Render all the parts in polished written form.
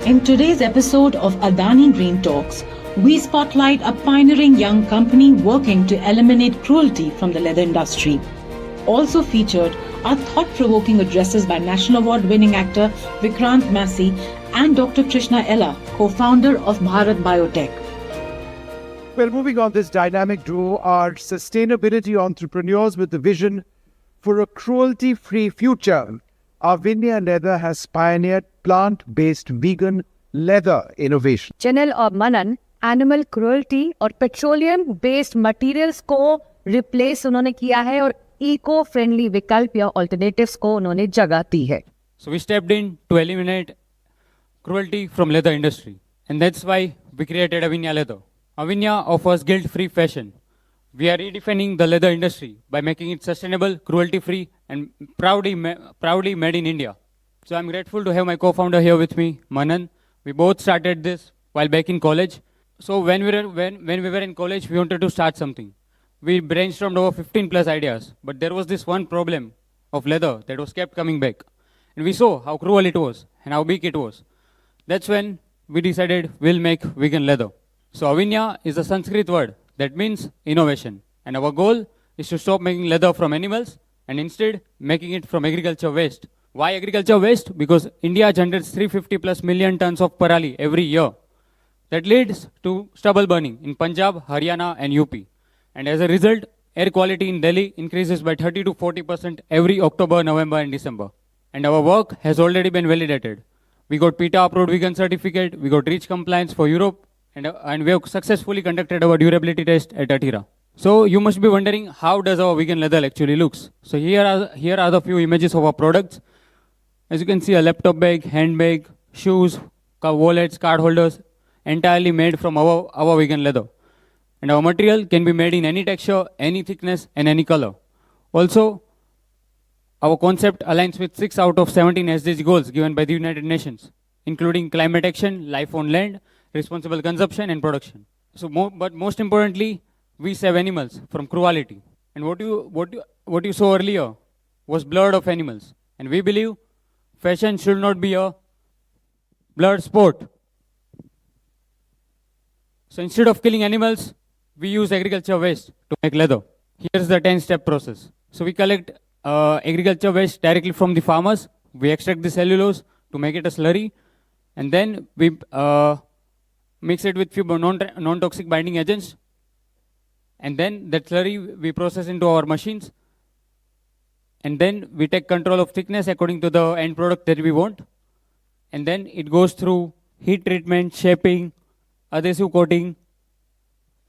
In today's episode of Adani Green Talks, we spotlight a pioneering young company working to eliminate cruelty from the leather industry. Also featured are thought-provoking addresses by National Award-winning actor Vikrant Massey and Dr. Krishna Ella, co-founder of Bharat Biotech. Well, moving on, this dynamic duo are sustainability entrepreneurs with a vision for a cruelty-free future. Avinya Leather has pioneered plant-based vegan leather innovation. Channel और मनन animal cruelty और petroleum based materials को replace उन्होंने किया है और eco friendly विकल्प या alternatives को उन्होंने जगह दी है. So we stepped in to eliminate cruelty from leather industry, and that's why we created Avinya Leather. Avinya offers guilt-free fashion. We are redefining the leather industry by making it sustainable, cruelty-free, and proudly made in India. So I'm grateful to have my co-founder here with me, Manan. We both started this while back in college. So when we were in college, we wanted to start something. We brainstormed over 15 plus ideas, but there was this one problem of leather that was kept coming back. And we saw how cruel it was and how big it was. That's when we decided we'll make vegan leather. So Avinya is a Sanskrit word that means innovation. And our goal is to stop making leather from animals and instead making it from agriculture waste. Why agriculture waste? Because India generates 350 plus million tons of parali every year. That leads to stubble burning in Punjab, Haryana and UP. And as a result, air quality in Delhi increases by 30 to 40% every October, November and December. And our work has already been validated. We got PETA approved vegan certificate, we got REACH compliance for Europe, and we have successfully conducted our durability test at Atira. So you must be wondering, how does our vegan leather actually looks? So here are the few images of our products. As you can see, a laptop bag, handbag, shoes, wallets, card holders, entirely made from our vegan leather. And our material can be made in any texture, any thickness, and any color. Also, our concept aligns with 6 out of 17 SDG goals given by the United Nations, including climate action, life on land, responsible consumption, and production. So, but most importantly, we save animals from cruelty. And what you saw earlier was blood of animals. And we believe fashion should not be a blood sport. So instead of killing animals, we use agriculture waste to make leather. Here's the 10-step process. So we collect agriculture waste directly from the farmers. We extract the cellulose to make it a slurry. And then we mix it with few non-toxic binding agents. And then that slurry we process into our machines. And then we take control of thickness according to the end product that we want. And then it goes through heat treatment, shaping, adhesive coating,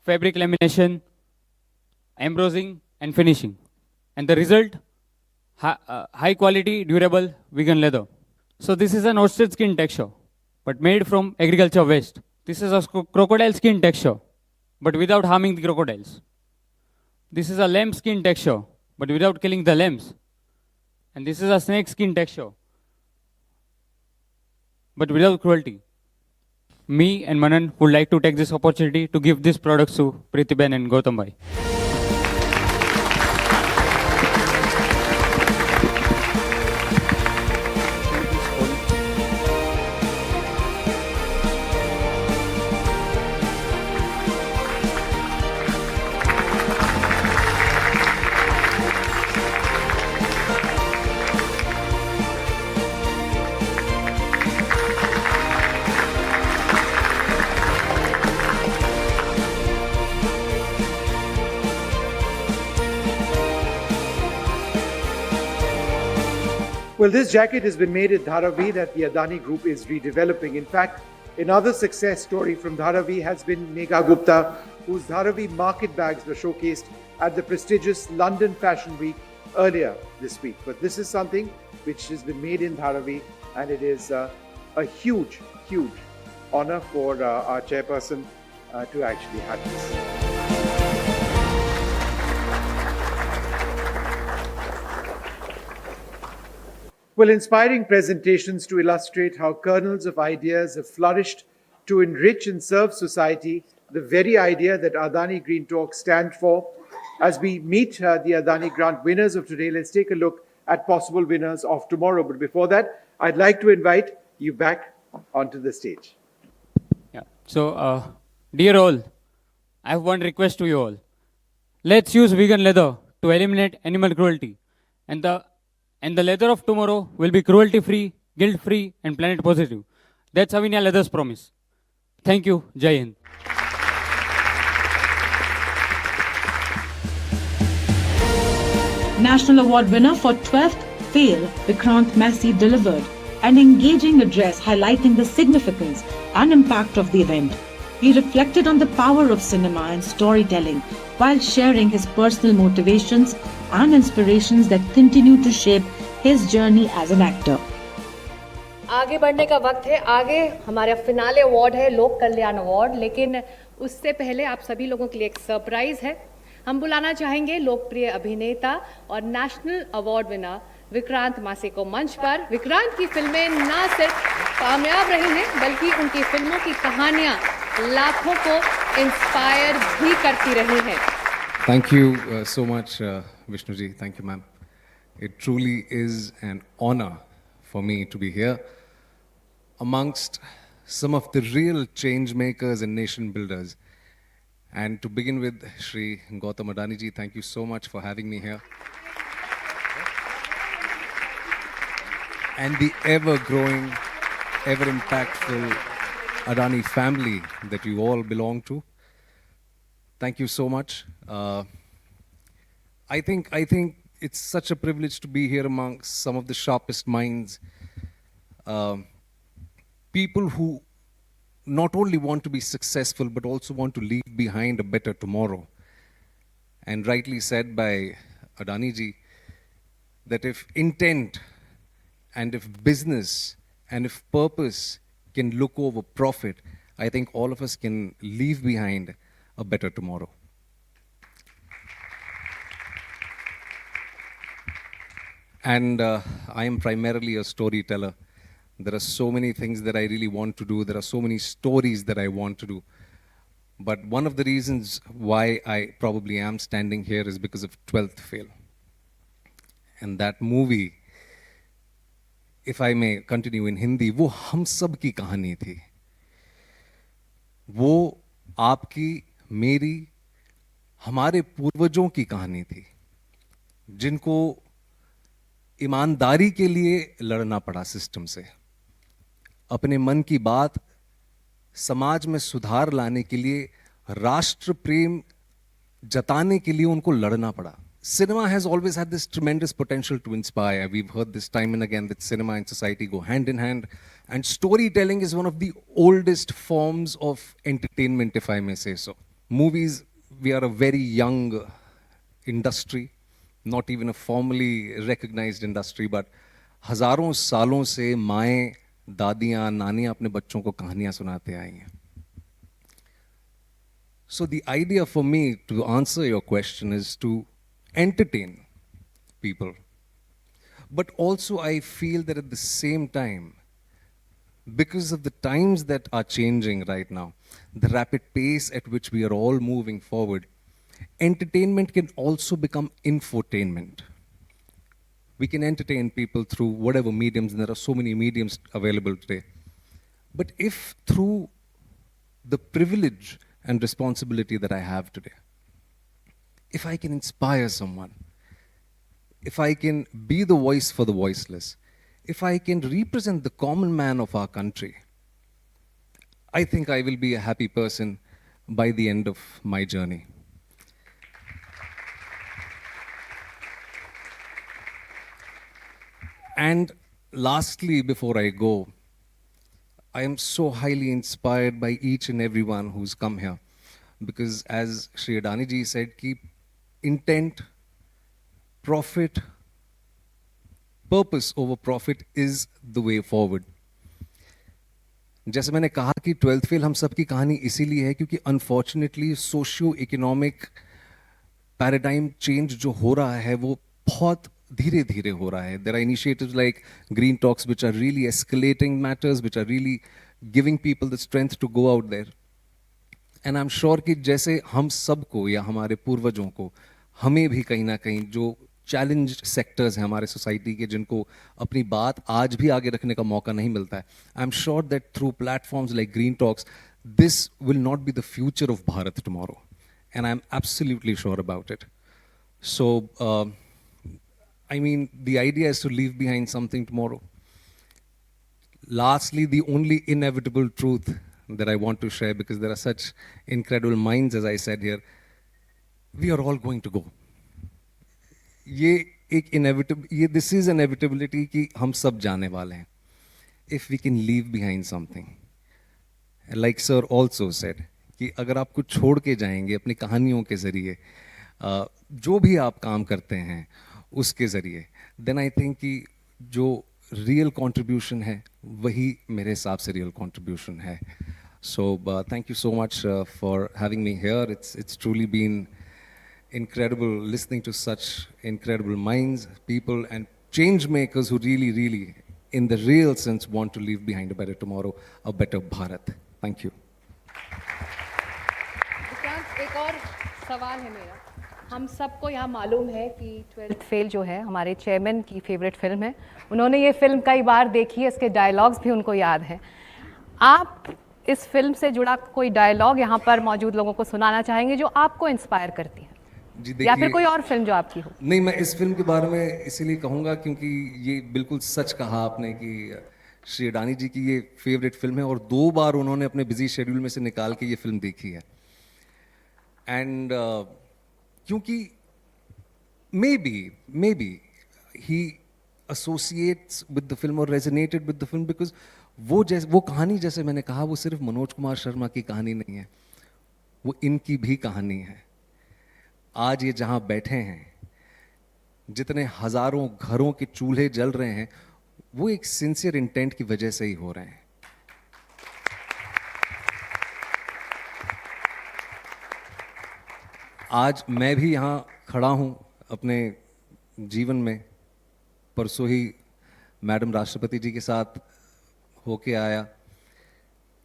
fabric lamination, embossing, and finishing. And the result, high quality, durable, vegan leather. So this is an ostrich skin texture, but made from agriculture waste. This is a crocodile skin texture, but without harming the crocodiles. This is a lamb skin texture, but without killing the lambs. And this is a snake skin texture, but without cruelty. Me and Manan would like to take this opportunity to give these products to Pritiben and Gautam Bhai. Well, this jacket has been made in Dharavi that the Adani Group is redeveloping. In fact, another success story from Dharavi has been Megha Gupta, whose Dharavi market bags were showcased at the prestigious London Fashion Week earlier this week. But this is something which has been made in Dharavi, and it is a huge, huge honor for our chairperson to actually have this. Well, inspiring presentations to illustrate how kernels of ideas have flourished to enrich and serve society, the very idea that Adani Green Talks stand for. As we meet the Adani Grant winners of today, let's take a look at possible winners of tomorrow. But before that, I'd like to invite you back onto the stage. Yeah. So, dear all, I have one request to you all. Let's use vegan leather to eliminate animal cruelty, and the leather of tomorrow will be cruelty-free, guilt-free, and planet-positive. That's Avinya Leather's promise. Thank you. Jai Hind. National Award winner for 12th Fail, Vikrant Massey delivered an engaging address highlighting the significance and impact of the event. He reflected on the power of cinema and storytelling while sharing his personal motivations and inspirations that continue to shape his journey as an actor. आगे बढ़ने का वक्त है। आगे हमारा finale award है, लोक कल्याण award, लेकिन उससे पहले आप सभी लोगों के लिए एक सरप्राइज है। हम बुलाना चाहेंगे लोकप्रिय अभिनेता और नेशनल अवार्ड विनर विक्रांत मासी को मंच पर। विक्रांत की फिल्में ना सिर्फ कामयाब रही हैं, बल्कि उनकी फिल्मों की कहानियां लाखों को इंस्पायर भी करती रही हैं। Thank you so much, Vishnu ji. Thank you, ma'am. It truly is an honor for me to be here amongst some of the real change makers and nation builders. And to begin with, Shri Gautam Adani ji, thank you so much for having me here. And the ever-growing, ever-impactful Adani family that you all belong to. Thank you so much. I think it's such a privilege to be here amongst some of the sharpest minds. People who not only want to be successful, but also want to leave behind a better tomorrow. And rightly said by Adani ji, that if intent and if business and if purpose can look over profit, I think all of us can leave behind a better tomorrow. And I am primarily a storyteller. There are so many things that I really want to do. There are so many stories that I want to do. But one of the reasons why I probably am standing here is because of 12th Fail. And that movie, if I may continue in Hindi, वो हम सब की कहानी थी. वो आपकी, मेरी, हमारे पूर्वजों की कहानी थी, जिनको ईमानदारी के लिए लड़ना पड़ा सिस्टम से. अपने मन की बात समाज में सुधार लाने के लिए, राष्ट्र प्रेम जताने के लिए उनको लड़ना पड़ा. Cinema has always had this tremendous potential to inspire. We've heard this time and again that cinema and society go hand in hand. And storytelling is one of the oldest forms of entertainment, if I may say so. Movies, we are a very young industry, not even a formally recognized industry, but हजारों सालों से माएं, दादियां, नानियां अपने बच्चों को कहानियां सुनाते आई हैं. So the idea for me to answer your question is to entertain people. But also I feel that at the same time, because of the times that are changing right now, the rapid pace at which we are all moving forward, entertainment can also become infotainment. We can entertain people through whatever mediums, and there are so many mediums available today. But if through the privilege and responsibility that I have today, if I can inspire someone, if I can be the voice for the voiceless, if I can represent the common man of our country, I think I will be a happy person by the end of my journey. And lastly, before I go, I am so highly inspired by each and everyone who's come here. Because as Shri Adani ji said, keep intent, profit, purpose over profit is the way forward. जैसे मैंने कहा कि 12th fail हम सब की कहानी इसीलिए है क्योंकि unfortunately socio economic paradigm change जो हो रहा है वो बहुत धीरे धीरे हो रहा है. There are initiatives like Green Talks which are really escalating matters, which are really giving people the strength to go out there. And I'm sure कि जैसे हम सबको या हमारे पूर्वजों को हमें भी कहीं ना कहीं जो चैलेंज्ड सेक्टर्स हैं हमारे सोसाइटी के, जिनको अपनी बात आज भी आगे रखने का मौका नहीं मिलता है. I am sure that through platforms like green talks, this will not be the future of Bharat tomorrow. And I'm absolutely sure about it. So, I mean, the idea is to leave behind something tomorrow. Lastly, the only inevitable truth that I want to share, because there are such incredible minds, as I said here, we are all going to go. This is inevitability कि हम सब जाने वाले हैं. If we can leave behind something. Like sir also said, कि अगर आप कुछ छोड़ के जाएंगे अपनी कहानियों के ज़रिए, जो भी आप काम करते हैं उसके ज़रिए, then I think कि जो real contribution है वही मेरे हिसाब से real contribution है. So thank you so much for having me here. It's truly been incredible listening to such incredible minds, people and change makers who really in the real sense want to leave behind a better tomorrow, a better Bharat. Thank you. Vikrant, एक और सवाल है मेरा. हम सबको यहाँ मालूम है कि 12th फेल जो है हमारे चेयरमैन की फेवरेट फिल्म है. उन्होंने ये फिल्म कई बार देखी है, इसके डायलॉग्स भी उनको याद हैं. आप इस फिल्म से जुड़ा कोई डायलॉग यहाँ पर मौजूद लोगों को सुनाना चाहेंगे जो आपको इंस्पायर करती है, या फिर कोई और फिल्म जो आपकी हो? नहीं, मैं इस फिल्म के बारे में इसीलिए कहूँगा क्योंकि ये बिल्कुल सच कहा आपने कि श्री अडानी जी की ये फेवरेट फिल्म है और 2 बार उन्होंने अपने बिजी शेड्यूल में से निकाल के ये फिल्म देखी है. एंड क्योंकि maybe he associates with the film और resonated with the film because वो कहानी, जैसे मैंने कहा, वो सिर्फ मनोज कुमार शर्मा की कहानी नहीं है, वो इनकी भी कहानी है. आज ये जहां बैठे हैं, जितने हजारों घरों के चूल्हे जल रहे हैं, वो एक सिंसियर इंटेंट की वजह से ही हो रहे हैं. आज मैं भी यहाँ खड़ा हूँ अपने जीवन में. परसों ही मैडम राष्ट्रपति जी के साथ होके आया.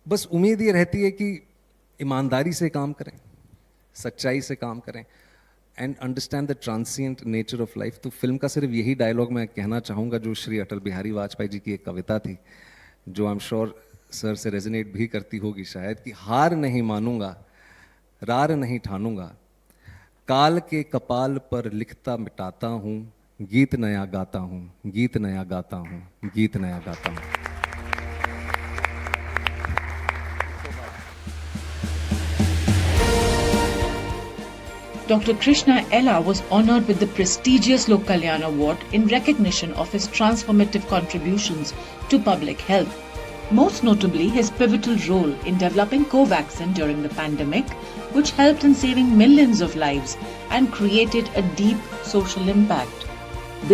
बस उम्मीद ये रहती है कि ईमानदारी से काम करें, सच्चाई से काम करें and understand the transient nature of life. तो फिल्म का सिर्फ यही डायलॉग मैं कहना चाहूँगा जो श्री अटल बिहारी वाजपेयी जी की एक कविता थी, जो आई एम श्योर सर से रेजोनेट भी करती होगी शायद, कि हार नहीं मानूंगा, रार नहीं ठानूंगा, काल के कपाल पर लिखता मिटाता हूँ, गीत नया गाता हूँ, गीत नया गाता हूँ, गीत नया गाता हूँ. Dr. Krishna Ella was honored with the prestigious Lok Kalyan Award in recognition of his transformative contributions to public health. Most notably, his pivotal role in developing Covaxin during the pandemic, which helped in saving millions of lives and created a deep social impact.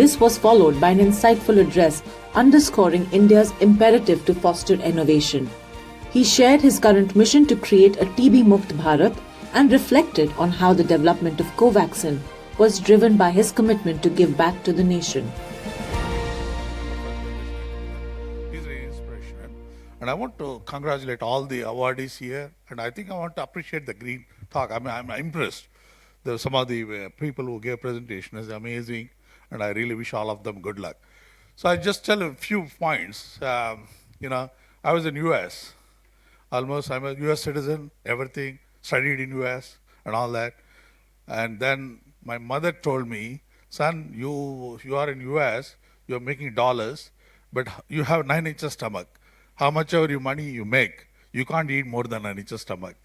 This was followed by an insightful address underscoring India's imperative to foster innovation. He shared his current mission to create a TB-Mukt Bharat and reflected on how the development of Covaxin was driven by his commitment to give back to the nation. He's an inspiration. And I want to congratulate all the awardees here. And I think I want to appreciate the Green Talk. I mean, I'm impressed. There were some of the people who gave presentation is amazing. And I really wish all of them good luck. So I just tell a few points. I was in US. Almost, I'm a US citizen, everything. Studied in US and all that. And then my mother told me, son, you are in US, you're making dollars, but you have 9 inches stomach. How much of your money you make, you can't eat more than 9 inches stomach.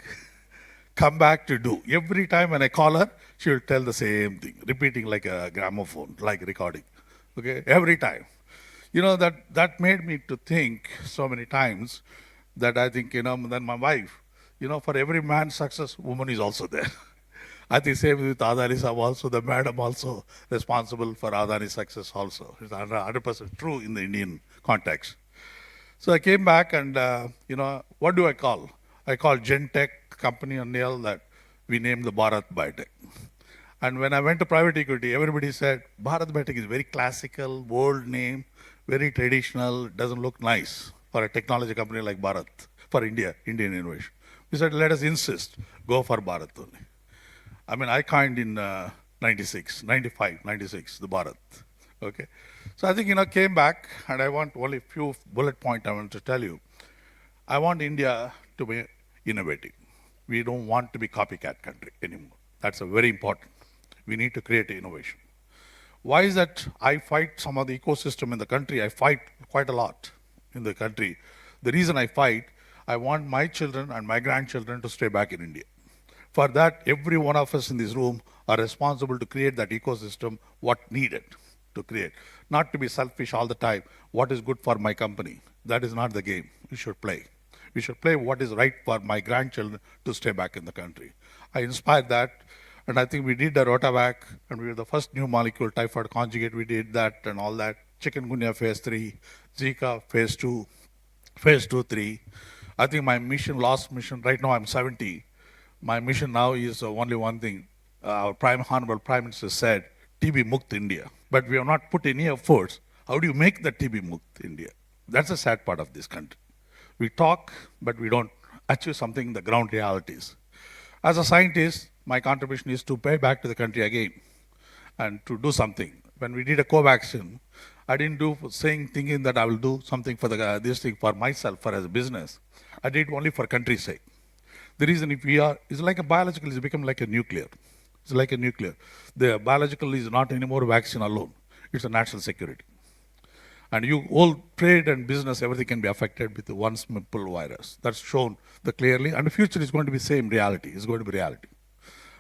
Come back to do. Every time when I call her, she will tell the same thing, repeating like a gramophone, like recording. Okay, every time. That made me to think so many times that I think, then my wife, for every man's success, woman is also there. I think same with Adani Sahab also, the madam also responsible for Adani's success also. It's 100% true in the Indian context. So I came back and, what do I call? I call Gentech company on Neil that we named the Bharat Biotech. And when I went to private equity, everybody said, Bharat Biotech is very classical, old name, very traditional, doesn't look nice for a technology company like Bharat, for Indian innovation. We said, let us insist, go for Bharat only. I mean, I coined in 96, 95, 96, the Bharat. Okay. So I think, came back, and I want only a few bullet points I want to tell you. I want India to be innovative. We don't want to be copycat country anymore. That's a very important. We need to create innovation. Why is that? I fight some of the ecosystem in the country. I fight quite a lot in the country. The reason I fight, I want my children and my grandchildren to stay back in India. For that, every one of us in this room are responsible to create that ecosystem, what needed to create. Not to be selfish all the time. What is good for my company? That is not the game we should play. We should play what is right for my grandchildren to stay back in the country. I inspired that, and I think we did the Rotavac, and we were the first new molecule, typhoid conjugate, we did that and all that. Chikungunya phase 3, Zika phase 2, phase 2, 3. I think my mission, last mission, right now I'm 70. My mission now is only one thing. Our Honorable Prime Minister said, TB Mukt India. But we have not put any efforts. How do you make the TB Mukt India? That's the sad part of this country. We talk, but we don't achieve something in the ground realities. As a scientist, my contribution is to pay back to the country again and to do something. When we did a co-vaccine, I didn't do thinking that I will do something for this thing for myself, for as a business. I did only for country's sake. The reason it's like a biological, it's become like a nuclear. It's like a nuclear. The biological is not anymore vaccine alone. It's a national security. And you all trade and business, everything can be affected with one simple virus. That's shown clearly. And the future is going to be same reality. It's going to be reality.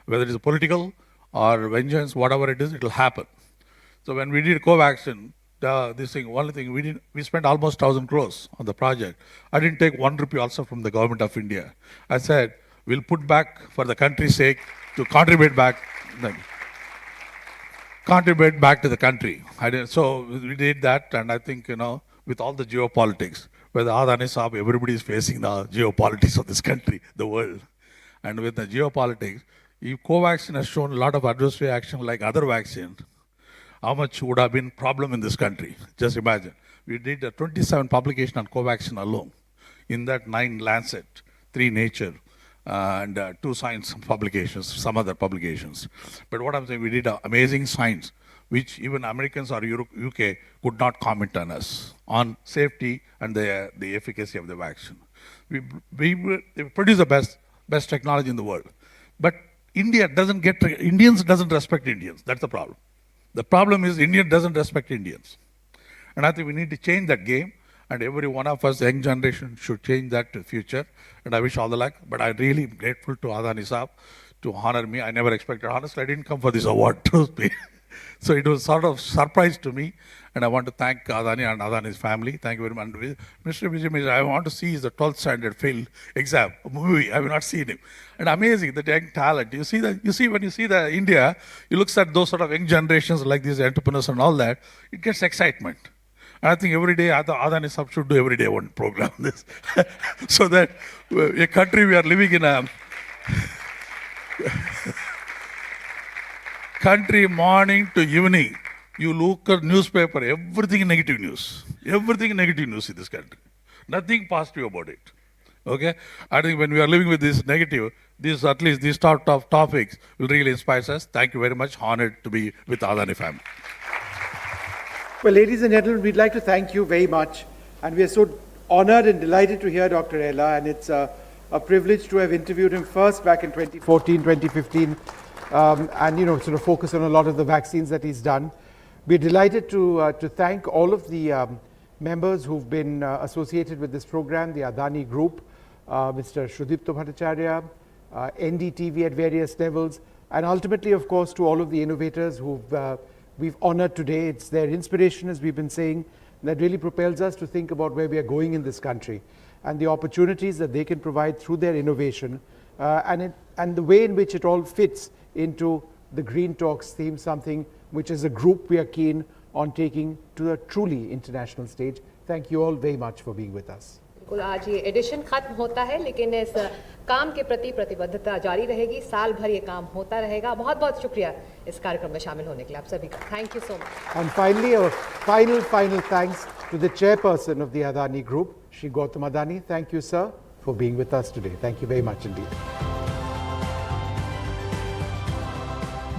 Whether it is political or vengeance, whatever it is, it will happen. So when we did Covaxin, we spent almost 1,000 crores on the project. I didn't take 1 rupee also from the government of India. I said, we'll put back for the country's sake to contribute back to the country. So we did that, and I think, with all the geopolitics, where the Adani Saab, everybody is facing the geopolitics of this country, the world. And with the geopolitics, if Covaxin has shown a lot of adverse reaction like other vaccines, how much would have been problem in this country? Just imagine. We did a 27 publication on Covaxin alone. In that 9 Lancet, 3 Nature, and 2 science publications, some other publications. But what I'm saying, we did amazing science, which even Americans or UK could not comment on us, on safety and the efficacy of the vaccine. We produce the best technology in the world. But Indians doesn't respect Indians. That's the problem. The problem is India doesn't respect Indians. And I think we need to change that game. And every one of us, young generation, should change that to future. And I wish all the luck. But I'm really grateful to Adani Saab to honor me. I never expected. Honestly, I didn't come for this award, trust me. So it was sort of surprise to me. And I want to thank Adani and Adani's family. Thank you very much. Mr. Vijay, I want to see the 12th standard failed exam movie. I have not seen him. And amazing, the young talent. When you see the India, you look at those sort of young generations like these entrepreneurs and all that, it gets excitement. And I think every day, Adani Sab should do every day one program this. So that a country we are living in a country morning to evening, you look at newspaper, everything negative news. Everything negative news in this country. Nothing positive about it. Okay? I think when we are living with this negative, at least these sort of topics will really inspire us. Thank you very much. Honored to be with Adani family. Well, ladies and gentlemen, we'd like to thank you very much. And we are so honored and delighted to hear Dr. Ella. And it's a privilege to have interviewed him first back in 2014, 2015. And, sort of focus on a lot of the vaccines that he's done. We're delighted to thank all of the members who've been associated with this program, the Adani Group, Mr. Shrudipto Bhattacharya, NDTV at various levels, and ultimately, of course, to all of the innovators we've honored today. It's their inspiration, as we've been saying, that really propels us to think about where we are going in this country and the opportunities that they can provide through their innovation and the way in which it all fits into the Green Talks theme, something which as a group we are keen on taking to a truly international stage. Thank you all very much for being with us. बिल्कुल आज ये addition खत्म होता है, लेकिन इस काम के प्रति प्रतिबद्धता जारी रहेगी. साल भर ये काम होता रहेगा. बहुत बहुत शुक्रिया इस कार्यक्रम में शामिल होने के लिए आप सभी का. Thank you so much. And finally, a final thanks to the chairperson of the Adani Group, Shri Gautam Adani. Thank you, sir, for being with us today. Thank you very much indeed.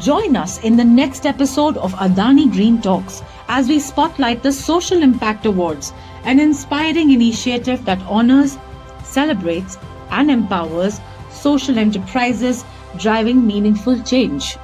Join us in the next episode of Adani Green Talks as we spotlight the Social Impact Awards, an inspiring initiative that honors, celebrates, and empowers social enterprises driving meaningful change.